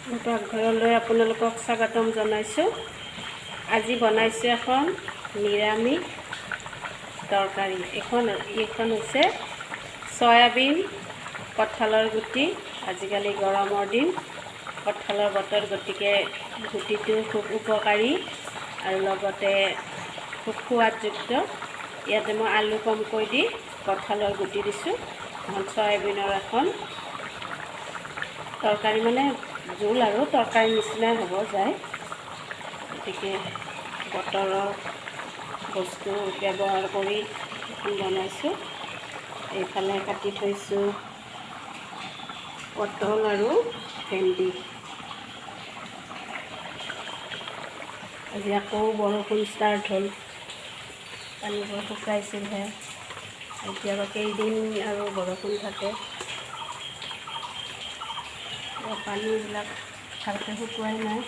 পাকঘৰলৈ আপোনালোকক স্বাগতম জনাইছোঁ। আজি বনাইছোঁ এখন নিৰামিষ তৰকাৰী। এইখন হৈছে চয়াবিন, কঁঠালৰ গুটি। আজিকালি গৰমৰ দিন, কঁঠালৰ বতৰ, গতিকে গুটিটো খুব উপকাৰী আৰু লগতে খুব সোৱাদযুক্ত। ইয়াতে মই আলু কমকৈ দি কঁঠালৰ গুটি দিছোঁ। এখন চয়াবিনৰ এখন তৰকাৰী, মানে জোল আৰু তৰকাৰী নিচিনাই হ'ব যায়। গতিকে বতৰৰ বস্তু ব্যৱহাৰ কৰি বনাইছোঁ। এইফালে কাটি থৈছোঁ পটল আৰু ভেন্দি। আজি আকৌ বৰষুণ ষ্টাৰ্ট হ'ল, পানীবোৰ শুকাইছিলহে। এতিয়া আকৌ কেইদিন আৰু বৰষুণ থাকে, পানীবিলাক ভালকৈ শুকুৱাই নাই।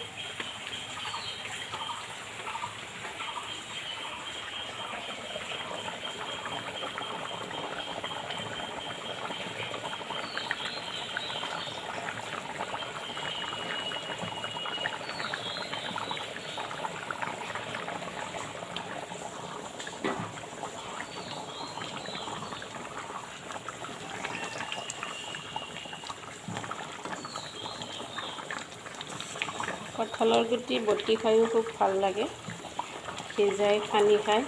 কঁঠালৰ গুটি বটি খায়ো খুব ভাল লাগে, সিজাই সানি খায়।